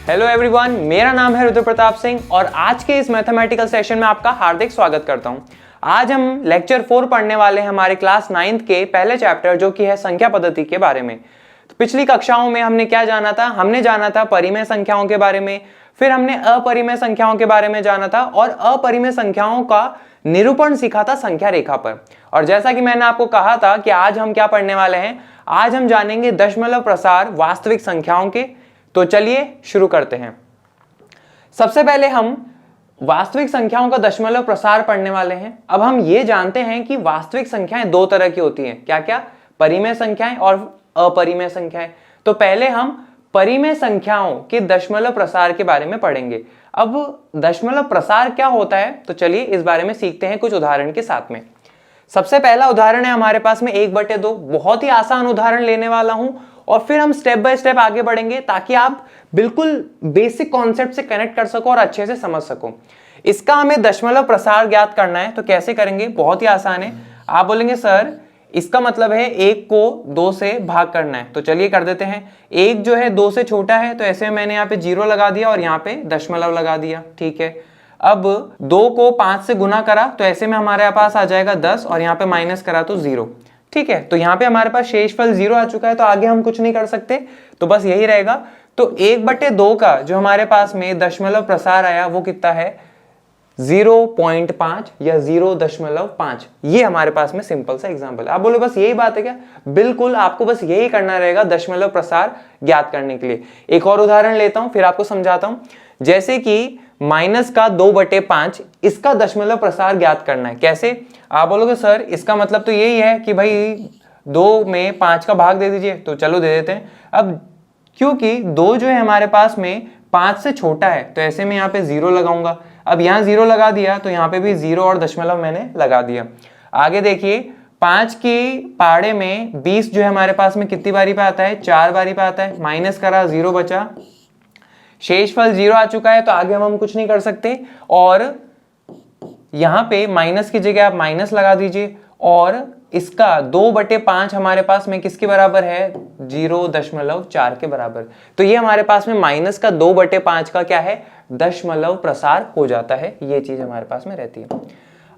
Hello everyone, मेरा नाम है रुद्र प्रताप सिंह और आज के इस मैथमेटिकल सेशन में आपका हार्दिक स्वागत करता हूं। आज हम लेक्चर 4 पढ़ने वाले हैं हमारे क्लास 9th के पहले चैप्टर जो कि है संख्या पद्धति के बारे में। तो पिछली कक्षाओं में हमने क्या जाना था? हमने जाना था परिमेय संख्याओं के बारे में, फिर हमने अपरिमेय संख्याओं के बारे में जाना था और अपरिमेय संख्याओं का निरूपण सीखा था संख्या रेखा पर। और जैसा कि मैंने आपको कहा था कि आज हम क्या पढ़ने वाले हैं, आज हम जानेंगे दशमलव प्रसार वास्तविक संख्याओं के। तो चलिए शुरू करते हैं। सबसे पहले हम वास्तविक संख्याओं का दशमलव प्रसार पढ़ने वाले हैं। अब हम ये जानते हैं कि वास्तविक संख्याएं दो तरह की होती हैं, क्या क्या? परिमेय संख्याएं और अपरिमेय संख्याएं। तो पहले हम परिमेय संख्याओं के दशमलव प्रसार के बारे में पढ़ेंगे। अब दशमलव प्रसार क्या होता है, तो चलिए इस बारे में सीखते हैं कुछ उदाहरण के साथ में। सबसे पहला उदाहरण है हमारे पास में 1/2। बहुत ही आसान उदाहरण लेने वाला हूं और फिर हम स्टेप बाय स्टेप आगे बढ़ेंगे ताकि आप बिल्कुल बेसिक कॉन्सेप्ट से कनेक्ट कर सको और अच्छे से समझ सको। इसका हमें दशमलव प्रसार ज्ञात करना है, तो कैसे करेंगे? बहुत ही आसान है। आप बोलेंगे सर इसका मतलब है 1 को 2 से भाग करना है, तो चलिए कर देते हैं। 1 जो है 2 से छोटा है, तो ऐसे मैंने यहाँ पे 0 लगा दिया और यहाँ पे दशमलव लगा दिया, ठीक है। अब 2 को 5 से गुना करा तो ऐसे में हमारे पास आ जाएगा 10 और यहाँ पे माइनस करा तो 0, ठीक है। तो यहाँ पे हमारे पास शेषफल 0 आ चुका है, तो आगे हम कुछ नहीं कर सकते, तो बस यही रहेगा। तो 1/2 का जो हमारे पास में दशमलव प्रसार आया वो कितना है? 0.5 या 0.5। ये हमारे पास में सिंपल सा एग्जांपल है। आप बोले बस यही बात है क्या? बिल्कुल, आपको बस यही करना रहेगा दशमलव प्रसार ज्ञात करने के लिए। एक और उदाहरण लेता हूं फिर आपको समझाता हूं। जैसे कि माइनस का 2/5, इसका दशमलव प्रसार ज्ञात करना है। कैसे? आप बोलोगे सर इसका मतलब तो यही है कि भाई 2 में 5 का भाग दे दीजिए, तो चलो दे देते हैं। अब क्योंकि 2 जो है हमारे पास में 5 से छोटा है, तो ऐसे में यहाँ पे 0 लगाऊंगा। अब यहाँ 0 लगा दिया तो यहाँ पे भी 0 और दशमलव मैंने लगा दिया। आगे देखिए 5 की पाड़े में 20 जो है हमारे पास में कितनी बारी पे आता है? 4 बारी पे आता है। माइनस करा, 0 बचा, शेषफल 0 आ चुका है, तो आगे हम कुछ नहीं कर सकते। और यहां पे माइनस की जगह आप माइनस लगा दीजिए और इसका 2/5 हमारे पास में किसके बराबर है? 0.4 के बराबर। तो ये हमारे पास में माइनस का 2/5 का क्या है? दशमलव प्रसार हो जाता है। ये चीज हमारे पास में रहती है।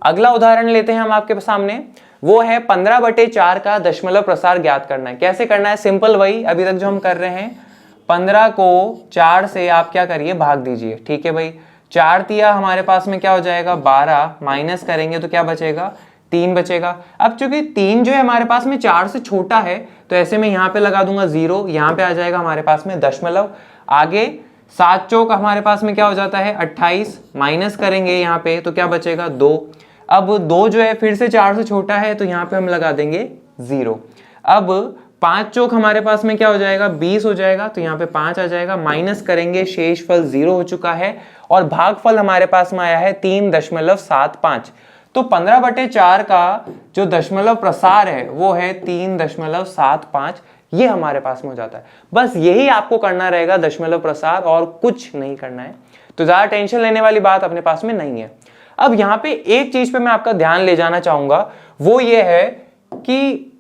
अगला उदाहरण लेते हैं हम आपके सामने, वो है 15/4 का दशमलव प्रसार ज्ञात करना है। कैसे करना है? सिंपल, वही अभी तक जो हम कर रहे हैं। 15 को 4 से आप क्या करिए? भाग दीजिए, ठीक है भाई। 4 तिया हमारे पास में क्या हो जाएगा? 12, माइनस करेंगे तो क्या बचेगा? 3 बचेगा। अब चूंकि 3 जो है हमारे पास में 4 से छोटा है, तो ऐसे में यहां पे लगा दूंगा 0, यहां पे आ जाएगा हमारे पास में दशमलव। आगे 7 चौक हमारे पास में क्या हो जाता है? 28, माइनस करेंगे यहाँ पे तो क्या बचेगा? 2। अब 2 जो है फिर से 4 से छोटा है, तो यहाँ पे हम लगा देंगे 0। अब 5 चौक हमारे पास में क्या हो जाएगा? 20 हो जाएगा, तो यहाँ पे 5 आ जाएगा। माइनस करेंगे, शेषफल 0 हो चुका है और भागफल हमारे पास में आया है 3.75। तो 15/4 का जो दशमलव प्रसार है वो है 3.75। ये हमारे पास में हो जाता है। बस यही आपको करना रहेगा दशमलव प्रसार, और कुछ नहीं करना है। तो ज्यादा टेंशन लेने वाली बात अपने पास में नहीं है। अब यहाँ पे एक चीज पे मैं आपका ध्यान ले जाना चाहूंगा, वो ये है कि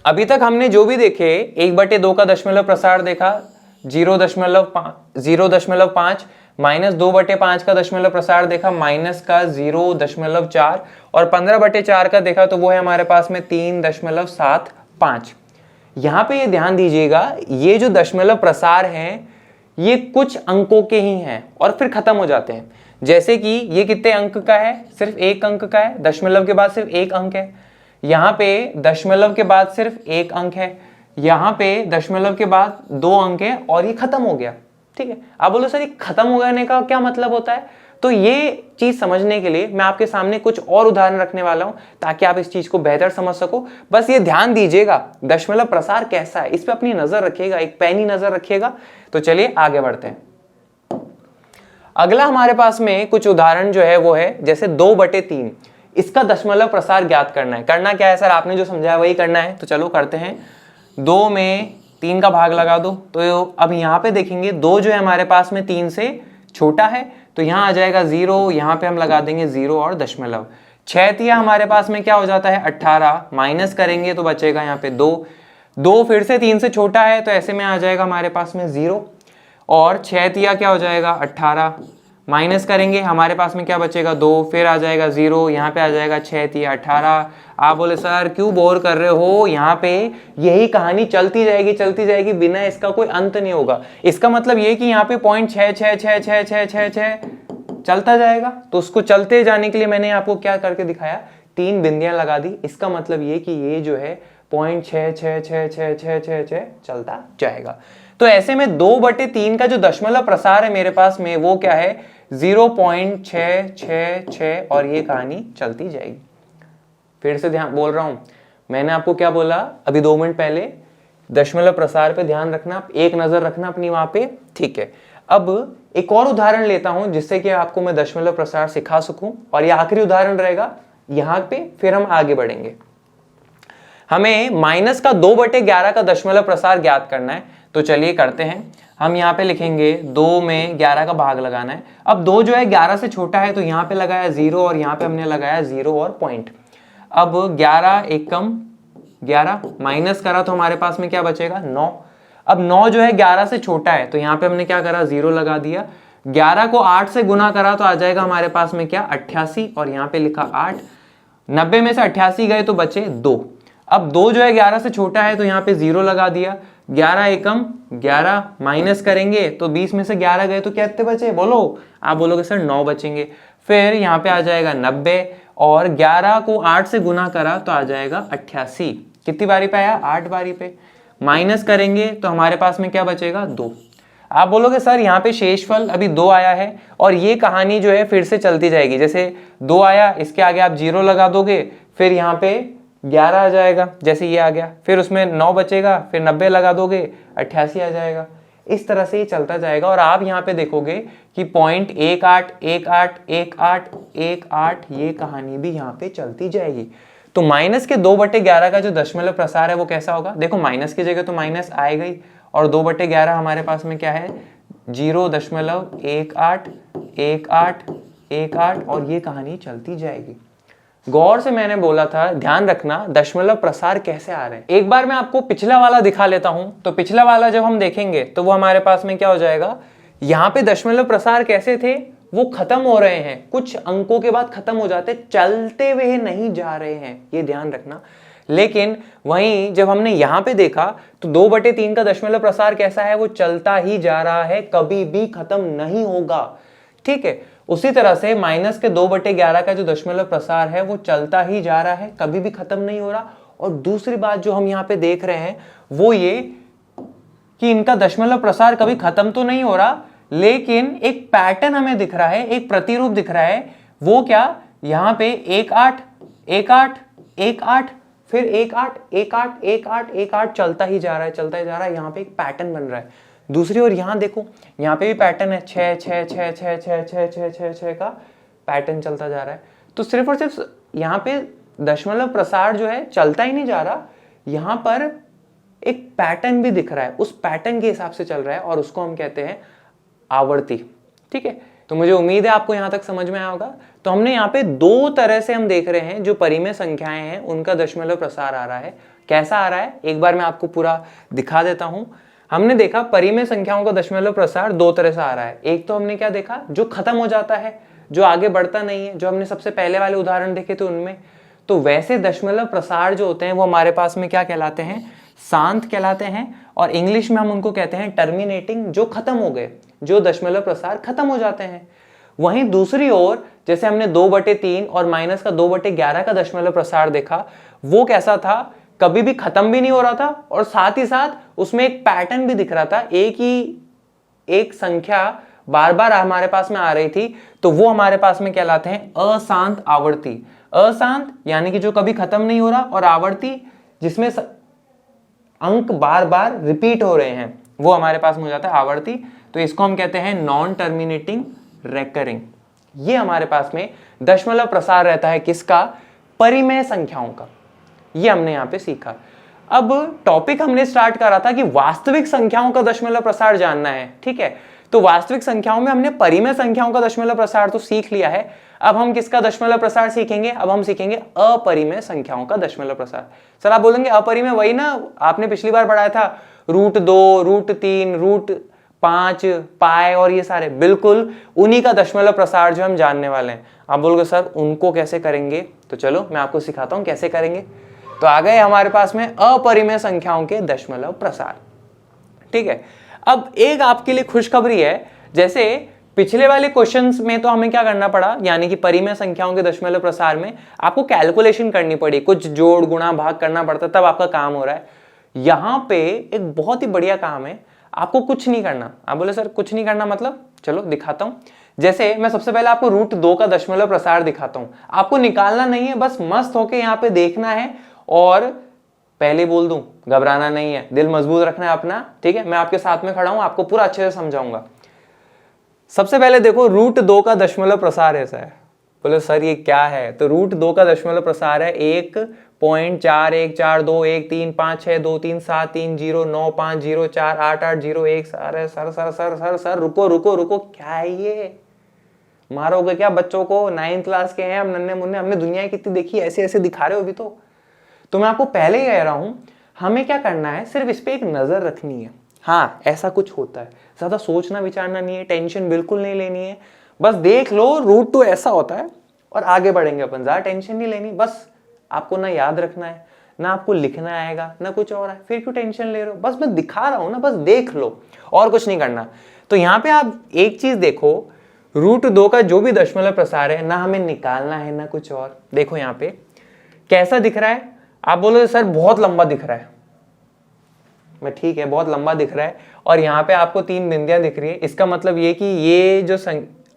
अभी तक हमने जो भी देखे 1/2 का दशमलव प्रसार देखा, 0.5, माइनस 2/5 का दशमलव प्रसार देखा, माइनस का 0.4, और 15/4 का देखा तो वो है हमारे पास में 3.75। यहां पे ये ध्यान दीजिएगा, ये जो दशमलव प्रसार हैं ये कुछ अंकों के ही हैं और फिर खत्म हो जाते हैं। जैसे कि ये कितने अंक का है? सिर्फ 1 अंक का है। दशमलव के बाद सिर्फ 1 अंक है। यहाँ पे दशमलव के बाद सिर्फ 1 अंक है। यहाँ पे दशमलव के बाद 2 अंक है और ये खत्म हो गया, ठीक है। आप बोलो सर ये खत्म हो जाने का क्या मतलब होता है? तो ये चीज समझने के लिए मैं आपके सामने कुछ और उदाहरण रखने वाला हूं ताकि आप इस चीज को बेहतर समझ सको। बस ये ध्यान दीजिएगा दशमलव प्रसार कैसा है, इस पे अपनी नजर रखिएगा, एक पैनी नजर रखिएगा। तो चलिए आगे बढ़ते हैं। अगला हमारे पास में कुछ उदाहरण जो है वो है जैसे 2/3, इसका दशमलव प्रसार ज्ञात करना है। करना क्या है सर? आपने जो समझाया वही करना है, तो चलो करते हैं। 2 में 3 का भाग लगा दो, तो अब यहाँ पे देखेंगे 2 जो है हमारे पास में 3 से छोटा है, तो यहाँ आ जाएगा 0, यहाँ पे हम लगा देंगे 0 और दशमलव। 6 तिया हमारे पास में क्या हो जाता है? 18, माइनस करेंगे तो बचेगा यहाँ पे 2। 2 फिर से 3 से छोटा है, तो ऐसे में आ जाएगा हमारे पास में 0। और 6 तिया क्या हो जाएगा 18, माइनस करेंगे हमारे पास में क्या बचेगा 2, फिर आ जाएगा 0, यहाँ पे आ जाएगा 6 तिया 18। आप बोले सर क्यों बोर कर रहे हो, यहाँ पे यही कहानी चलती जाएगी बिना इसका कोई अंत नहीं होगा। इसका मतलब ये कि यहाँ पे पॉइंट 6 चलता जाएगा। तो उसको चलते जाने के लिए मैंने आपको क्या करके दिखाया, 3 बिंदियां लगा दी। इसका मतलब ये कि ये जो है पॉइंट 6 चलता जाएगा। तो ऐसे में 2/3 का जो दशमलव प्रसार है मेरे पास में वो क्या है 0.666 और ये कहानी चलती जाएगी। फिर से ध्यान बोल रहा हूं, मैंने आपको क्या बोला अभी 2 मिनट पहले, दशमलव प्रसार पे ध्यान रखना, एक नजर रखना अपनी वहां पे, ठीक है। अब एक और उदाहरण लेता हूं जिससे कि आपको मैं दशमलव प्रसार सिखा सकूं, और ये आखिरी उदाहरण रहेगा यहां पे, फिर हम आगे बढ़ेंगे। हमें माइनस का 2/11 का दशमलव प्रसार ज्ञात करना है। तो चलिए करते हैं। हम यहाँ पे लिखेंगे 2 में 11 का भाग लगाना है। अब 2 जो है 11 से छोटा है तो यहाँ पे लगाया 0 और यहाँ पे हमने लगाया 0 और पॉइंट। अब 11 एकम 11 माइनस करा तो हमारे पास में क्या बचेगा 9। अब 9 जो है 11 से छोटा है तो यहाँ पे हमने क्या करा 0 लगा दिया। 11 को 8 से गुना करा तो आ जाएगा हमारे पास में क्या 88 और यहाँ पे लिखा 8। 90 में से 88 गए तो बचे 2। अब 2 जो है 11 से छोटा है तो यहाँ पे 0 लगा दिया। 11 एकम 11 माइनस करेंगे तो 20 में से 11 गए तो कितने बचे बोलो, आप बोलोगे सर 9 बचेंगे। फिर यहाँ पे आ जाएगा 90 और 11 को 8 से गुना करा तो आ जाएगा 88। कितनी बारी पे आया 8 बारी पे। माइनस करेंगे तो हमारे पास में क्या बचेगा 2। आप बोलोगे सर यहाँ पे शेषफल अभी 2 आया है और ये कहानी जो है फिर से चलती जाएगी। जैसे 2 आया इसके आगे आप 0 लगा दोगे, फिर यहाँ पे 11 आ जाएगा, जैसे ये आ गया, फिर उसमें 9 बचेगा, फिर 90 लगा दोगे 88 आ जाएगा। इस तरह से ये चलता जाएगा और आप यहाँ पे देखोगे कि पॉइंट 18 ये कहानी भी यहाँ पे चलती जाएगी। तो माइनस के 2/11 का जो दशमलव प्रसार है वो कैसा होगा, देखो माइनस की जगह तो माइनस आएगा ही और 2/11 हमारे पास में क्या है 0.18 और ये कहानी चलती जाएगी। गौर से मैंने बोला था ध्यान रखना दशमलव प्रसार कैसे आ रहे हैं। एक बार मैं आपको पिछला वाला दिखा लेता हूं। तो पिछला वाला जब हम देखेंगे तो वो हमारे पास में क्या हो जाएगा, यहाँ पे दशमलव प्रसार कैसे थे वो खत्म हो रहे हैं, कुछ अंकों के बाद खत्म हो जाते, चलते हुए नहीं जा रहे हैं, ये ध्यान रखना। लेकिन वहीं जब हमने यहाँ पे देखा तो 2/3 का दशमलव प्रसार कैसा है, वो चलता ही जा रहा है, कभी भी खत्म नहीं होगा, ठीक है। उसी तरह से माइनस के 2/11 का जो दशमलव प्रसार है वो चलता ही जा रहा है, कभी भी खत्म नहीं हो रहा। और दूसरी बात जो हम यहाँ पे देख रहे हैं वो ये कि इनका दशमलव प्रसार कभी खत्म तो नहीं हो रहा, लेकिन एक पैटर्न हमें दिख रहा है, एक प्रतिरूप दिख रहा है। वो क्या, यहाँ पे 1 8 फिर 1 8 चलता ही जा रहा है, यहाँ पे एक पैटर्न बन रहा है। दूसरी ओर यहाँ देखो, यहाँ पे भी पैटर्न है 6 का पैटर्न चलता जा रहा है। तो सिर्फ और सिर्फ यहाँ पे दशमलव प्रसार जो है चलता ही नहीं जा रहा, यहाँ पर एक पैटर्न भी दिख रहा है, उस पैटर्न के हिसाब से चल रहा है और उसको हम कहते हैं आवर्ती, ठीक है। तो मुझे उम्मीद है आपको यहाँ तक समझ में आया होगा। तो हमने यहाँ पे 2 तरह से हम देख रहे हैं जो परिमेय संख्याएं हैं उनका दशमलव प्रसार आ रहा है। कैसा आ रहा है एक बार मैं आपको पूरा दिखा देता हूं। हमने देखा परिमेय संख्याओं का दशमलव प्रसार 2 तरह से आ रहा है। एक तो हमने क्या देखा, जो खत्म हो जाता है, जो आगे बढ़ता नहीं है, जो हमने सबसे पहले वाले उदाहरण देखे थे उनमें। तो वैसे दशमलव प्रसार जो होते हैं वो हमारे पास में क्या कहलाते हैं, शांत कहलाते हैं, और इंग्लिश में हम उनको कहते हैं टर्मिनेटिंग, जो खत्म हो गए, जो दशमलव प्रसार खत्म हो जाते हैं। वहीं दूसरी ओर जैसे हमने 2/3 और माइनस का 2/11 का दशमलव प्रसार देखा, वो कैसा था, कभी भी खत्म भी नहीं हो रहा था और साथ ही साथ उसमें एक पैटर्न भी दिख रहा था, एक संख्या बार बार हमारे पास में आ रही थी। तो वो हमारे पास में कहलाते हैं अशांत आवर्ती। अशांत यानी कि जो कभी खत्म नहीं हो रहा, और आवर्ती जिसमें अंक बार बार रिपीट हो रहे हैं, वो हमारे पास में हो जाता है आवर्ती। तो इसको हम कहते हैं नॉन टर्मिनेटिंग रेकरिंग। ये हमारे पास में दशमलव प्रसार रहता है किसका, परिमेय संख्याओं का। ये हमने यहां पे सीखा। अब टॉपिक हमने स्टार्ट करा था कि वास्तविक संख्याओं का दशमलव प्रसार जानना है, ठीक है। तो वास्तविक संख्याओं में हमने परिमेय संख्याओं का दशमलव प्रसार तो सीख लिया है। अब हम किसका दशमलव प्रसार सीखेंगे, अब हम सीखेंगे अपरिमेय संख्याओं का दशमलव प्रसार। सर आप बोलेंगे अपरिमेय वही ना आपने पिछली बार पढ़ाया था, √2, √3, 5, पाई और ये सारे बिल्कुल उन्हीं का दशमलव प्रसार जो हम जानने वाले हैं। आप बोलोगे सर उनको कैसे करेंगे, तो चलो मैं आपको सिखाता हूं कैसे करेंगे। तो आ गए हमारे पास में अपरिमेय संख्याओं के दशमलव प्रसार। ठीक है, अब एक आपके लिए खुशखबरी है, जैसे पिछले वाले क्वेश्चंस में तो हमें क्या करना पड़ा, यानी कि परिमेय संख्याओं के दशमलव प्रसार में आपको कैलकुलेशन करनी पड़ी, कुछ जोड़ गुणा भाग करना पड़ता, तब आपका काम हो रहा है। यहां पे एक बहुत ही बढ़िया काम है, आपको कुछ नहीं करना। आप बोले सर कुछ नहीं करना मतलब, चलो दिखाता हूं। जैसे मैं सबसे पहले आपको √2 का दशमलव प्रसार दिखाता हूं, आपको निकालना नहीं है, बस मस्त होके यहां पे देखना है। और पहले बोल दूं, घबराना नहीं है, दिल मजबूत रखना है अपना, ठीक है। मैं आपके साथ में खड़ा हूं, आपको पूरा अच्छे से समझाऊंगा। सबसे पहले देखो √2 का दशमलव प्रसार ऐसा है। बोले सर ये क्या है, तो √2 का दशमलव प्रसार है 1.4141435370930950488001। सर रुको रुको रुको, क्या है ये, मारोगे क्या बच्चों को, 9th क्लास के हैं हम, नन्हे मुन्ने, हमने दुनिया कितनी देखी, ऐसे ऐसे दिखा रहे हो अभी तो मैं आपको पहले ही कह रहा हूं, हमें क्या करना है, सिर्फ इस पे एक नजर रखनी है। हाँ ऐसा कुछ होता है, ज्यादा सोचना विचारना नहीं है, टेंशन बिल्कुल नहीं लेनी है, बस देख लो √2 ऐसा होता है और आगे बढ़ेंगे अपन, ज्यादा टेंशन नहीं लेनी। बस आपको ना याद रखना है, ना आपको लिखना आएगा, ना कुछ और है, फिर क्यों टेंशन ले रहे हो, बस मैं दिखा रहा हूं ना, बस देख लो और कुछ नहीं करना। तो यहां पे आप एक चीज देखो, √2 का जो भी दशमलव प्रसार है, ना हमें निकालना है ना कुछ और। देखो यहां पे कैसा दिख रहा है, आप बोलो सर बहुत लंबा दिख रहा है, मैं ठीक है बहुत लंबा दिख रहा है, और यहाँ पे आपको 3 बिंदियां दिख रही है, इसका मतलब ये कि ये जो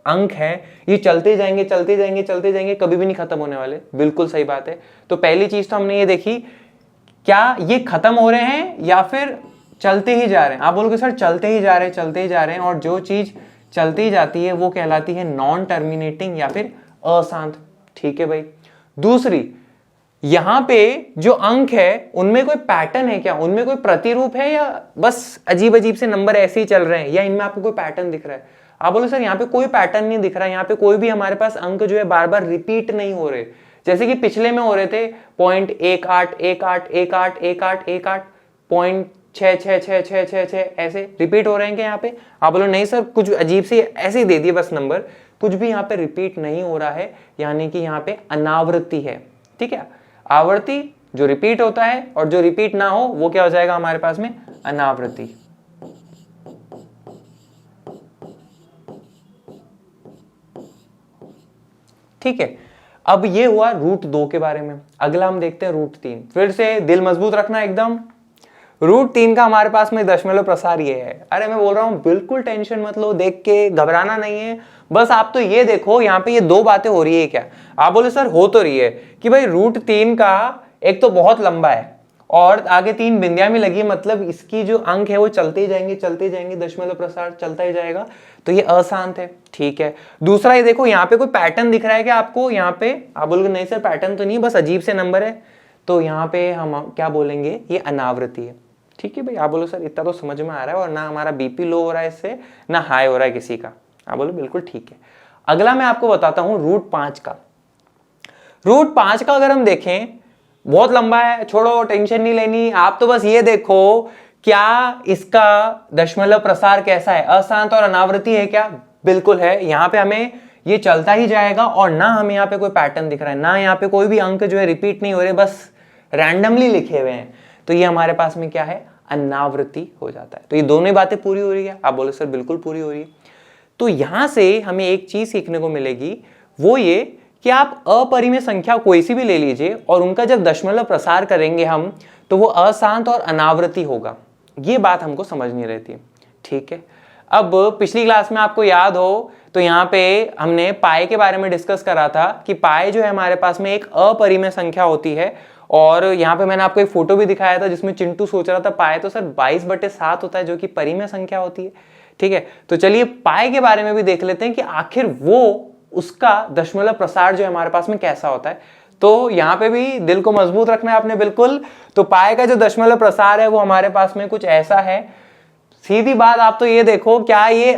अंक है ये चलते जाएंगे चलते जाएंगे चलते जाएंगे, कभी भी नहीं खत्म होने वाले। बिल्कुल सही बात है। तो पहली चीज तो हमने ये देखी, क्या ये खत्म हो रहे हैं या फिर चलते ही जा रहे हैं। आप बोलोगे सर चलते ही जा रहे हैं, चलते ही जा रहे हैं, और जो चीज चलती ही जाती है वो कहलाती है नॉन टर्मिनेटिंग या फिर अशांत। ठीक है भाई। दूसरी, यहां पे जो अंक है उनमें कोई पैटर्न है क्या, उनमें कोई प्रतिरूप है, या बस अजीब अजीब से नंबर ऐसे ही चल रहे हैं, या इनमें आपको कोई पैटर्न दिख रहा है। आप बोलो सर यहाँ पे कोई पैटर्न नहीं दिख रहा है, यहाँ पे कोई भी हमारे पास अंक जो है बार बार रिपीट नहीं हो रहे, जैसे कि पिछले में हो रहे थे 0.18181818.6666666 ऐसे रिपीट हो रहे हैं क्या यहाँ पे। आप बोलो नहीं सर कुछ अजीब से ऐसे ही दे दिए बस नंबर, कुछ भी यहाँ पे रिपीट नहीं हो रहा है, यानी कि यहाँ पे अनावृत्ति है। ठीक है, आवर्ती जो रिपीट होता है और जो रिपीट ना हो वो क्या हो जाएगा हमारे पास में, अनावृत्ति। ठीक है, अब ये हुआ √2 के बारे में। अगला हम देखते हैं √3। फिर से दिल मजबूत रखना एकदम। √3 का हमारे पास में दशमलव प्रसार ये है। अरे मैं बोल रहा हूं बिल्कुल टेंशन मत लो, देख के घबराना नहीं है, बस आप तो ये देखो यहाँ पे ये 2 बातें हो रही है क्या। आप बोले सर हो तो रही है कि भाई √3 का एक तो बहुत लंबा है और आगे 3 बिंदियां भी लगी, मतलब इसकी जो अंक है वो चलते ही जाएंगे, दशमलव प्रसार चलता ही जाएगा, तो ये अशांत है। ठीक है। दूसरा ये देखो यहाँ पे कोई पैटर्न दिख रहा है क्या आपको, यहाँ पे आप बोलोगे नहीं सर पैटर्न तो नहीं, बस अजीब से नंबर है, तो यहाँ पे हम क्या बोलेंगे, ये अनावृत्ति है। ठीक है भाई। आप बोलो सर इतना तो समझ में आ रहा है, और ना हमारा बीपी लो हो रहा है इससे, ना हाई हो रहा है किसी का। आप बोलो बिल्कुल ठीक है। अगला मैं आपको बताता हूं √5 का। √5 का अगर हम देखें, बहुत लंबा है, छोड़ो टेंशन नहीं लेनी, आप तो बस ये देखो क्या इसका दशमलव प्रसार कैसा है, अशांत और अनावृत्ति है क्या, बिल्कुल है। यहां पे हमें ये चलता ही जाएगा, और ना हमें यहाँ पे कोई पैटर्न दिख रहा है, ना यहाँ पे कोई भी अंक जो है रिपीट नहीं हो रहे, बस रैंडमली लिखे हुए हैं, तो ये हमारे पास में क्या है, अनावृत्ति हो जाता है। तो ये दोनों बातें पूरी हो रही है। आप बोले सर बिल्कुल पूरी हो रही है। तो यहां से हमें एक चीज सीखने को मिलेगी, वो ये कि आप अपरिमेय संख्या कोई सी भी ले लीजिए और उनका जब दशमलव प्रसार करेंगे हम, तो वो अशांत और अनावृत्ति होगा। ये बात हमको समझनी रहती है। ठीक है। अब पिछली क्लास में आपको याद हो तो यहाँ पे हमने पाई के बारे में डिस्कस करा था कि पाई जो है हमारे पास में एक अपरिमेय संख्या होती है, और यहाँ पे मैंने आपको एक फोटो भी दिखाया था जिसमें चिंटू सोच रहा था पाई तो सर 22/7 होता है, जो कि परिमेय संख्या होती है। ठीक है। तो चलिए पाई के बारे में भी देख लेते हैं कि आखिर वो उसका दशमलव प्रसार जो है हमारे पास में कैसा होता है। तो यहाँ पे भी दिल को मजबूत रखना है आपने बिल्कुल। तो पाई का जो दशमलव प्रसार है वो हमारे पास में कुछ ऐसा है। सीधी बात, आप तो ये देखो क्या ये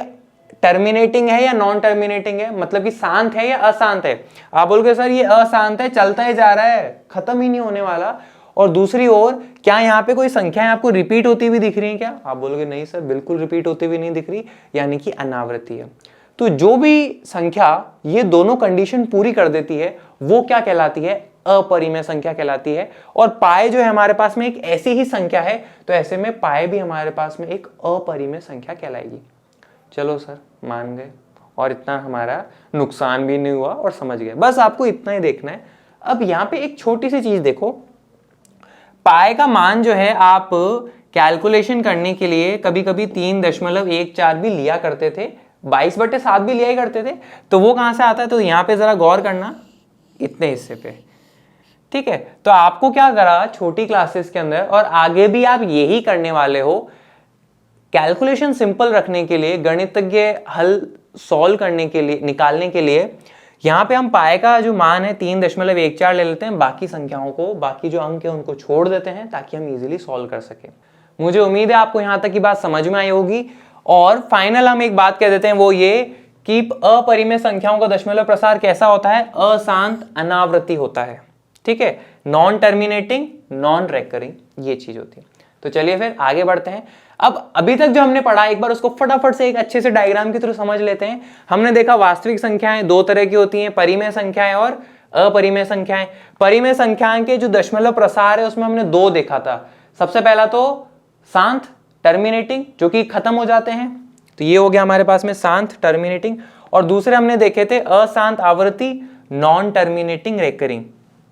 टर्मिनेटिंग है या नॉन टर्मिनेटिंग है, मतलब कि शांत है या अशांत है। आप बोलोगे सर ये अशांत है, चलता ही जा रहा है, खत्म ही नहीं होने वाला, और दूसरी ओर क्या यहाँ पे कोई संख्याएं आपको रिपीट होती हुई दिख रही हैं क्या? आप बोलोगे नहीं सर, बिल्कुल रिपीट होती हुई नहीं दिख रही, यानी कि अनावृत्ति है। तो जो भी संख्या ये दोनों कंडीशन पूरी कर देती है वो क्या कहलाती है? अपरिमेय संख्या कहलाती है। और पाए जो है हमारे पास में एक ऐसी ही संख्या है, तो ऐसे में पाए भी हमारे पास में एक अपरिमेय संख्या कहलाएगी। चलो सर मान गए, और इतना हमारा नुकसान भी नहीं हुआ और समझ गए, बस आपको इतना ही देखना है। अब यहाँ पे एक छोटी सी चीज देखो, पाए का मान जो है आप कैलकुलेशन करने के लिए कभी कभी 3.14 भी लिया करते थे, 22/7 भी लिया ही करते थे। तो वो कहां से आता है? तो यहाँ पे जरा गौर करना, इतने हिस्से पे, ठीक है। तो आपको क्या करा छोटी क्लासेस के अंदर, और आगे भी आप यही करने वाले हो, कैलकुलेशन सिंपल रखने के लिए, गणितज्ञ हल सॉल्व करने के लिए, निकालने के लिए, यहां पे हम पाए का जो मान है 3.14 ले लेते हैं, बाकी संख्याओं को, बाकी जो अंक है उनको छोड़ देते हैं ताकि हम इजीली सॉल्व कर सकें। मुझे उम्मीद है आपको यहां तक की बात समझ में आई होगी। और फाइनल हम एक बात कह देते हैं, वो ये कि अपरिमेय संख्याओं का दशमलव प्रसार कैसा होता है? अशांत अनावृत्ति होता है, ठीक है, नॉन टर्मिनेटिंग, नॉन रेकरिंग, ये चीज होती है। तो चलिए फिर आगे बढ़ते हैं। अब अभी तक जो हमने पढ़ा एक बार उसको फटाफट से एक अच्छे से डायग्राम के थ्रू समझ लेते हैं। हमने देखा वास्तविक संख्याएं दो तरह की होती हैं, परिमेय संख्याएं और अपरिमेय संख्याएं। परिमेय संख्याएं के जो दशमलव प्रसार है उसमें हमने दो देखा था। सबसे पहला तो शांत टर्मिनेटिंग, जो कि खत्म हो जाते हैं, तो ये हो गया हमारे पास में शांत टर्मिनेटिंग। और दूसरे हमने देखे थे अशांत आवृत्ति, नॉन टर्मिनेटिंग रेकरिंग,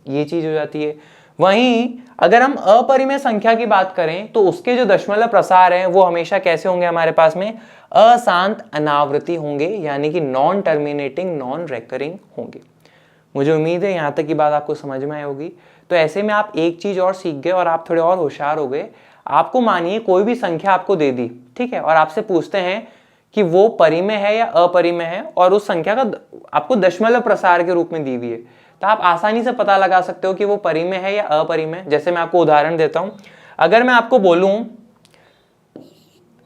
ये चीज हो जाती है। वहीं अगर हम अपरिमेय संख्या की बात करें तो उसके जो दशमलव प्रसार हैं वो हमेशा कैसे होंगे? हमारे पास में अशांत अनावृत्ति होंगे, यानी कि नॉन टर्मिनेटिंग, नॉन रेकरिंग होंगे। मुझे उम्मीद है यहां तक की बात आपको समझ में आई होगी। तो ऐसे में आप एक चीज और सीख गए और आप थोड़े और होशियार हो गए। आपको मानिए कोई भी संख्या आपको दे दी, ठीक है, और आपसे पूछते हैं कि वो परिमेय है या अपरिमेय है, और उस संख्या का आपको दशमलव प्रसार के रूप में दी हुई है, तो आप आसानी से पता लगा सकते हो कि वो परिमेय है या अपरिमेय। जैसे मैं आपको उदाहरण देता हूं, अगर मैं आपको बोलूं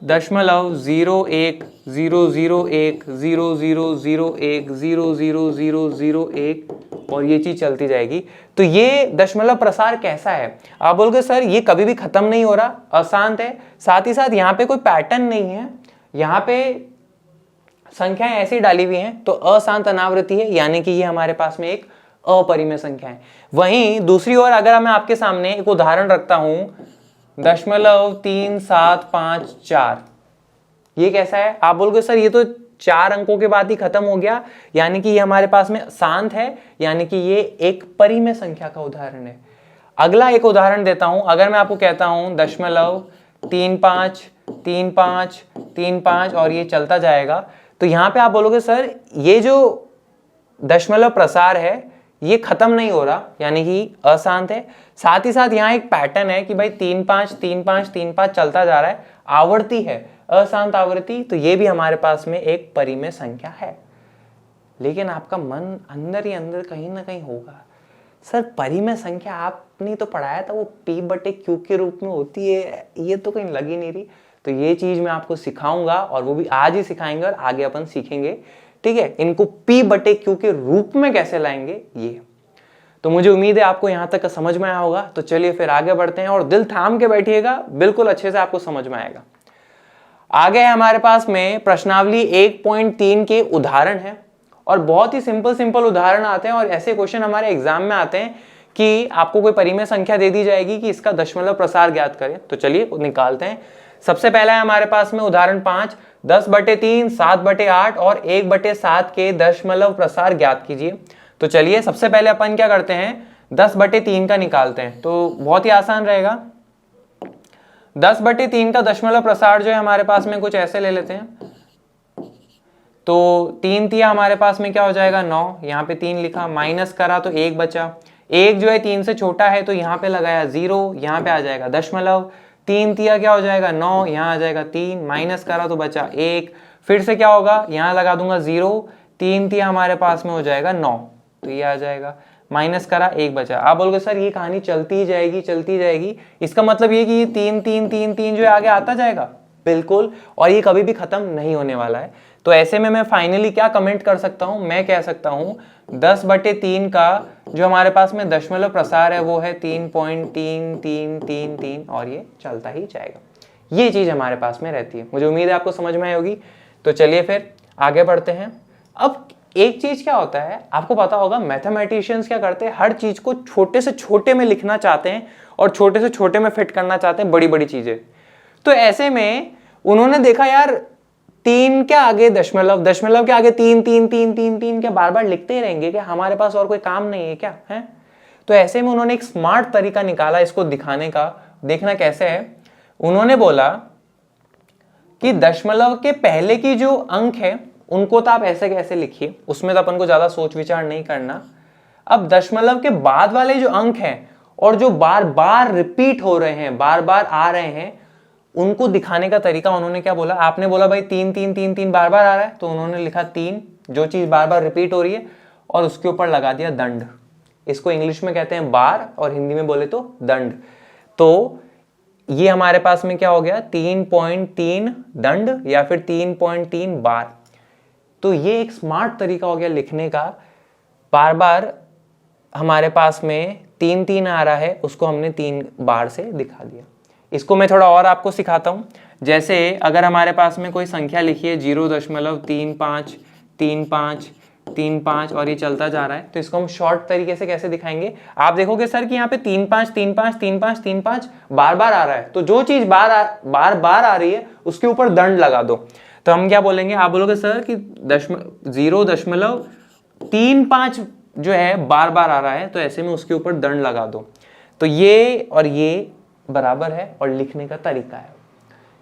0.001001000100001 और ये चीज चलती जाएगी, तो ये दशमलव प्रसार कैसा है? आप बोलोगे सर ये कभी भी खत्म नहीं हो रहा, अशांत है, साथ ही साथ यहाँ पे कोई पैटर्न नहीं है, यहाँ पे संख्याएं ऐसी डाली हुई हैं, तो अशांत अनावृत्ति है, यानी कि ये हमारे पास में एक अपरिमेय संख्या है। वहीं दूसरी ओर अगर मैं आपके सामने एक उदाहरण रखता हूं 0.3754, ये कैसा है? आप बोलोगे सर ये तो 4 अंकों के बाद ही खत्म हो गया, यानी कि ये हमारे पास में शांत है, यानी कि ये एक परिमेय संख्या का उदाहरण है। अगला एक उदाहरण देता हूं, अगर मैं आपको कहता हूं 0.353535 और ये चलता जाएगा, तो यहां पे आप बोलोगे सर ये जो दशमलव प्रसार है ये खत्म नहीं हो रहा, यानी कि अशांत है। साथ ही साथ यहाँ एक पैटर्न है कि भाई 353535 चलता जा रहा है, आवृत्ति है अशांत आवृत्ति, तो ये भी हमारे पास में एक परिमेय संख्या है। लेकिन आपका मन अंदर ही अंदर कहीं ना कहीं होगा, सर परिमेय संख्या आपने तो पढ़ाया था वो P/Q के रूप में होती है, ये तो कहीं लग ही नहीं रही। तो ये चीज मैं आपको सिखाऊंगा, और वो भी आज ही सिखाएंगे और आगे अपन सीखेंगे, ठीक है, इनको P/Q के रूप में कैसे लाएंगे ये। तो मुझे उम्मीद है आपको यहां तक समझ में आया होगा। तो चलिए फिर आगे बढ़ते हैं, और दिल थाम के बैठिएगा, बिल्कुल अच्छे से आपको समझ में आएगा। आगे है हमारे पास में प्रश्नावली 1.3 के उदाहरण है, और बहुत ही सिंपल उदाहरण आते हैं, और ऐसे क्वेश्चन हमारे एग्जाम में आते हैं कि आपको कोई परिमेय संख्या दे दी जाएगी कि इसका दशमलव प्रसार ज्ञात करें। तो चलिए निकालते हैं। सबसे पहला है हमारे पास में उदाहरण 5, 10/3, 7/8 और 1/7 के दशमलव प्रसार ज्ञात कीजिए। तो चलिए सबसे पहले अपन क्या करते हैं, 10/3 का निकालते हैं, तो बहुत ही आसान रहेगा। 10/3 का दशमलव प्रसार जो है हमारे पास में कुछ ऐसे ले लेते हैं, तो 3 तिया हमारे पास में क्या हो जाएगा 9, यहाँ पे 3 लिखा, माइनस करा तो 1 बचा, 1 जो है 3 से छोटा है तो यहाँ पे लगाया 0, यहाँ पे आ जाएगा दशमलव, 3 तिया क्या हो जाएगा 9, यहाँ आ जाएगा 3, माइनस करा तो बचा 1, फिर से क्या होगा, यहाँ लगा दूंगा 0, 3 तिया हमारे पास में हो जाएगा 9, तो ये आ जाएगा, माइनस करा 1 बचा। आप बोलोगे सर ये कहानी चलती ही जाएगी, इसका मतलब ये कि 3 3 3 3 जो है आगे आता जाएगा, बिल्कुल, और ये कभी भी खत्म नहीं होने वाला है। तो ऐसे में मैं फाइनली क्या कमेंट कर सकता हूं, मैं कह सकता हूं 10/3 का जो हमारे पास में दशमलव प्रसार है वो है 3.3333 और ये चलता ही जाएगा। ये चीज हमारे पास में रहती है। मुझे उम्मीद है आपको समझ में आई होगी। तो चलिए फिर आगे बढ़ते हैं। अब एक चीज क्या होता है, आपको पता होगा मैथमेटिशियंस क्या करते हैं, हर चीज को छोटे से छोटे में लिखना चाहते हैं और छोटे से छोटे में फिट करना चाहते हैं बड़ी बड़ी चीजें। तो ऐसे में उन्होंने देखा यार 3 के आगे दशमलव, दशमलव के आगे 3 3 3 3 3 क्या बार बार लिखते ही रहेंगे क्या, हमारे पास और कोई काम नहीं है क्या है। तो ऐसे में उन्होंने एक स्मार्ट तरीका निकाला इसको दिखाने का। देखना कैसे है, उन्होंने बोला कि दशमलव के पहले की जो अंक है उनको तो आप ऐसे कैसे लिखिए, उसमें तो अपन को ज्यादा सोच विचार नहीं करना। अब दशमलव के बाद वाले जो अंक हैं और जो बार बार रिपीट हो रहे हैं, बार बार आ रहे हैं, उनको दिखाने का तरीका उन्होंने क्या बोला, आपने बोला भाई 3 3 3 3 बार बार आ रहा है, तो उन्होंने लिखा 3, जो चीज बार बार रिपीट हो रही है, और उसके ऊपर लगा दिया दंड। इसको इंग्लिश में कहते हैं बार और हिंदी में बोले तो दंड। तो ये हमारे पास में क्या हो गया, 3.3 दंड या फिर 3.3 बार। तो ये एक स्मार्ट तरीका हो गया लिखने का। बार बार हमारे पास में 3 3 आ रहा है, उसको हमने 3 बार से दिखा दिया। इसको मैं थोड़ा और आपको सिखाता हूं। जैसे अगर हमारे पास में कोई संख्या लिखी है 0.353535 और ये चलता जा रहा है, तो इसको हम शॉर्ट तरीके से कैसे दिखाएंगे। आप देखोगे सर कि यहाँ पे 35353535 बार बार आ रहा है, तो जो चीज बार बार आ रही है उसके ऊपर दंड लगा दो। तो हम क्या बोलेंगे, आप बोलोगे सर कि 0.35 जो है बार बार आ रहा है, तो ऐसे में उसके ऊपर दंड लगा दो। तो ये और ये बराबर है और लिखने का तरीका है।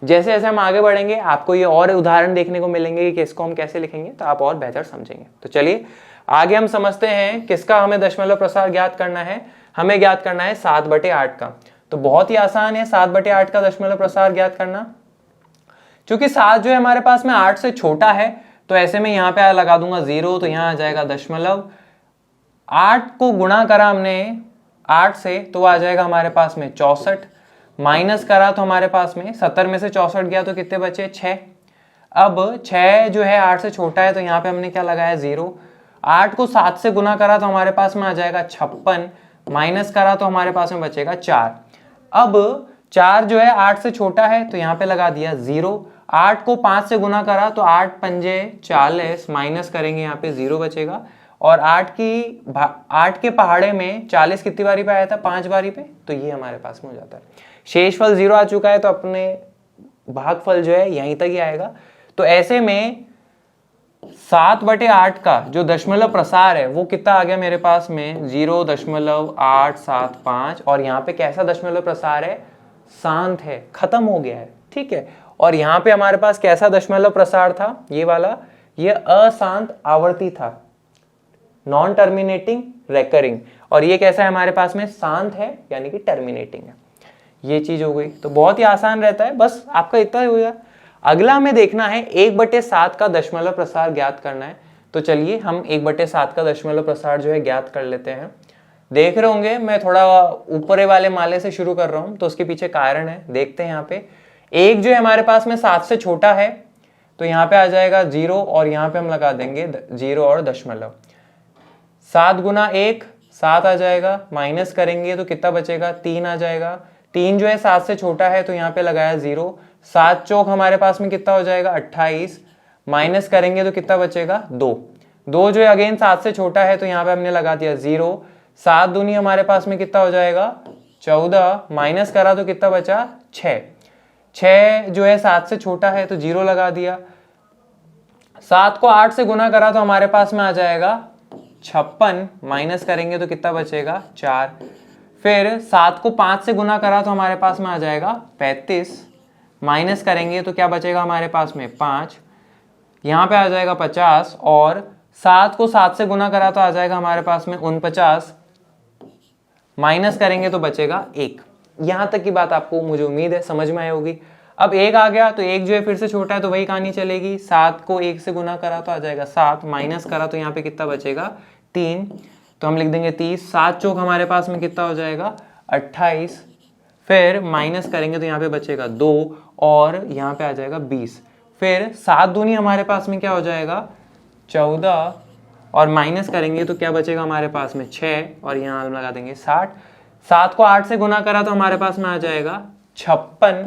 जैसे जैसे हम आगे बढ़ेंगे आपको ये और उदाहरण देखने को मिलेंगे कि इसको हम कैसे लिखेंगे, तो आप और बेहतर समझेंगे। तो चलिए आगे हम समझते हैं किसका हमें दशमलव प्रसार ज्ञात करना है। हमें ज्ञात करना है 7/8 का। तो बहुत ही आसान है 7/8 का दशमलव प्रसार ज्ञात करना। क्योंकि 7 जो है हमारे पास में 8 से छोटा है, तो ऐसे में यहाँ पे लगा दूंगा 0, तो यहाँ आ जाएगा दशमलव। 8 को गुणा करा हमने 8 से, तो आ जाएगा हमारे पास में 64। माइनस करा तो हमारे पास में 70 में से 64 गया तो कितने बचे, 6। अब 6 जो है 8 से छोटा है, तो यहाँ पे हमने क्या लगाया 0। 8 को 7 से गुना करा तो हमारे पास में आ जाएगा 56। माइनस करा तो हमारे पास में बचेगा 4। अब 4 जो है 8 से छोटा है, तो यहाँ पे लगा दिया 0। 8 को 5 से गुना करा तो 8 पंजे 40, माइनस करेंगे यहाँ पे 0 बचेगा। और 8 के पहाड़े में 40 कितनी बारी पे आया था, 5 बारी पे, तो ये हमारे पास में हो जाता है। शेषफल 0 आ चुका है, तो अपने भागफल जो है यहीं तक ही आएगा। तो ऐसे में 7/8 का जो दशमलव प्रसार है वो कितना आ गया मेरे पास में, 0.875। और यहाँ पे कैसा दशमलव प्रसार है, शांत है, खत्म हो गया है, ठीक है। और यहाँ पे हमारे पास कैसा दशमलव प्रसार था, ये वाला, ये अशांत आवर्ती था, नॉन टर्मिनेटिंग रेकरिंग। और ये कैसा है हमारे पास में, शांत है, यानी कि टर्मिनेटिंग है। ये चीज हो गई। तो बहुत ही आसान रहता है, बस आपका इतना ही होगा। अगला हमें देखना है 1/7 का दशमलव प्रसार ज्ञात करना है। तो चलिए हम 1/7 का दशमलव प्रसार जो है ज्ञात कर लेते हैं। देख रहे होंगे मैं थोड़ा ऊपरे वाले माले से शुरू कर रहा हूं, तो उसके पीछे कारण है, देखते हैं। यहाँ पे 1 जो है हमारे पास में 7 से छोटा है, तो यहाँ पे आ जाएगा 0 और यहाँ पे हम लगा देंगे 0 और दशमलव। 7 गुना 1 7 आ जाएगा, माइनस करेंगे तो कितना बचेगा, 3 आ जाएगा। 3 जो है 7 से छोटा है, तो यहाँ पे लगाया 0। 7 चौक हमारे पास में कितना हो जाएगा, 28। माइनस करेंगे तो कितना बचेगा, 2। 2 जो है अगेन 7 से छोटा है, तो यहाँ पे हमने लगा दिया 0। 7 दूनी हमारे पास में कितना हो जाएगा, 14। माइनस करा तो कितना बचा, 6। 6 जो है 7 से छोटा है, तो 0 लगा दिया। 7 को 8 से गुना करा तो हमारे पास में आ जाएगा 56। माइनस करेंगे तो कितना बचेगा, 4। फिर 7 को 5 से गुना करा तो हमारे पास में आ जाएगा 35। माइनस करेंगे तो क्या बचेगा हमारे पास में, 5। यहाँ पे आ जाएगा 50। और 7 को 7 से गुना करा तो आ जाएगा हमारे पास में 49। माइनस करेंगे तो बचेगा 1। यहाँ तक की बात आपको मुझे उम्मीद है समझ में आई होगी। अब 1 आ गया, तो 1 जो है फिर से छोटा है, तो वही कहानी चलेगी। 7 को 1 से गुना करा तो आ जाएगा 7। माइनस करा तो यहाँ पे कितना बचेगा, 3। तो हम लिख देंगे 30। 7 चौक हमारे पास में कितना हो जाएगा, 28। फिर माइनस करेंगे तो यहाँ पे बचेगा 2 और यहाँ पे आ जाएगा 20। फिर 7 दूनी हमारे पास में क्या हो जाएगा 14, और माइनस करेंगे तो क्या बचेगा हमारे पास में 6, और यहाँ हम लगा देंगे 60। 7 को 8 से गुना करा तो हमारे पास में आ जाएगा 56,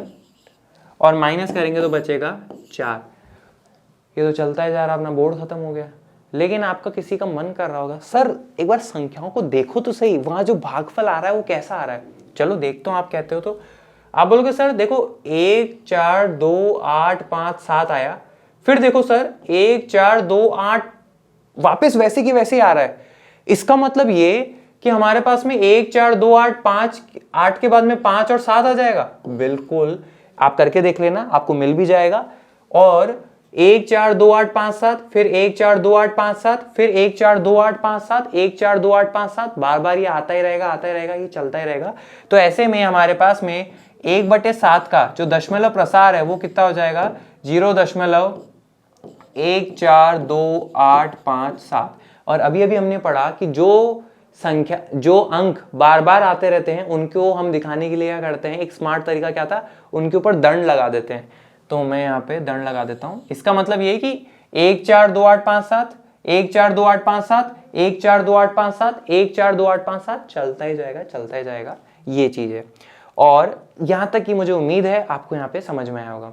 और माइनस करेंगे तो बचेगा 4। ये तो चलता है जा रहा, अपना बोर्ड खत्म हो गया। लेकिन आपका किसी का मन कर रहा होगा सर एक बार संख्याओं को देखो तो सही, वहां जो भागफल आ रहा है वो कैसा आ रहा है। चलो देखता हूं, आप कहते हो तो आप बोलोगे सर देखो 1 4 2 8 5 7 आया, फिर देखो सर 1 4 2 8 वापस वैसे की वैसे ही आ रहा है। इसका मतलब ये कि हमारे पास में 1 4 2 8 5 8 के बाद में 5 और 7 आ जाएगा। बिल्कुल, आप करके देख लेना, आपको मिल भी जाएगा। और 1 4 2 8 5 7, फिर 1 4 2 8 5 7, फिर 1 4 2 8 5 7, 1 4 2 8 5 7, बार बार ये आता ही रहेगा, ये चलता ही रहेगा। तो ऐसे में हमारे पास में 1/7 का जो दशमलव प्रसार है वो कितना हो जाएगा 0.142857। और अभी अभी हमने पढ़ा कि जो अंक बार बार आते रहते हैं उनको हम दिखाने के लिए क्या करते हैं, एक स्मार्ट तरीका क्या था, उनके ऊपर दंड लगा देते हैं। तो मैं यहाँ पे दंड लगा देता हूं। इसका मतलब ये कि 1 4 2 8 5 7, 1 4 2 8 5 7, 1 4 2 8 5 7, 1 4 2 8 5 7, चलता ही जाएगा, ये चीज है। और यहां तक कि मुझे उम्मीद है आपको यहाँ पे समझ में आया होगा।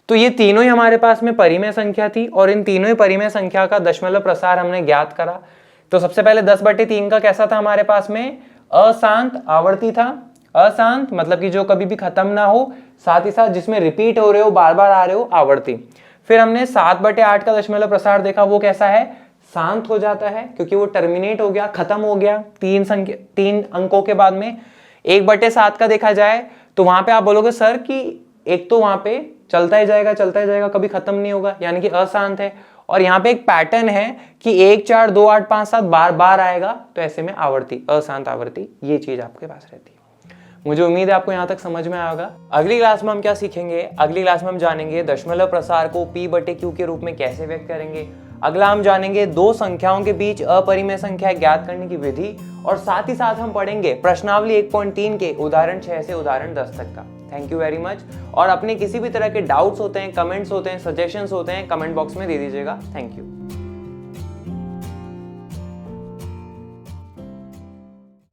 तो ये तीनों ही हमारे पास में परिमेय संख्या थी, और इन तीनों ही परिमेय संख्या का दशमलव प्रसार हमने ज्ञात करा। तो सबसे पहले 10/3 का कैसा था हमारे पास में, अशांत आवर्ती था। अशांत मतलब कि जो कभी भी खत्म ना हो, साथ ही साथ जिसमें रिपीट हो रहे हो, बार बार आ रहे हो, आवर्ती। फिर हमने 7/8 का दशमलव प्रसार देखा, वो कैसा है, शांत हो जाता है क्योंकि वो टर्मिनेट हो गया, खत्म हो गया 3 अंकों के बाद में। 1/7 का देखा जाए तो वहां पे आप बोलोगे सर कि एक तो वहां पे चलता ही जाएगा, कभी खत्म नहीं होगा, यानी कि अशांत है। और यहाँ पे एक पैटर्न है कि 1 4 2 8 5 7 बार बार आएगा, तो ऐसे में आवर्ती, अशांत आवर्ती, ये चीज आपके पास रहती है। मुझे उम्मीद है आपको यहाँ तक समझ में आएगा। अगली क्लास में हम क्या सीखेंगे, अगली क्लास में हम जानेंगे दशमलव प्रसार को P/Q के रूप में कैसे व्यक्त करेंगे। अगला हम जानेंगे दो संख्याओं के बीच अपरिमेय संख्या ज्ञात करने की विधि, और साथ ही साथ हम पढ़ेंगे प्रश्नावली 1.3 के उदाहरण 6 से उदाहरण 10 तक का। Thank you very much. और अपने किसी भी तरह के डाउट्स होते हैं, कमेंट्स होते हैं, सजेशंस होते हैं, कमेंट बॉक्स में दे दीजिएगा। Thank you.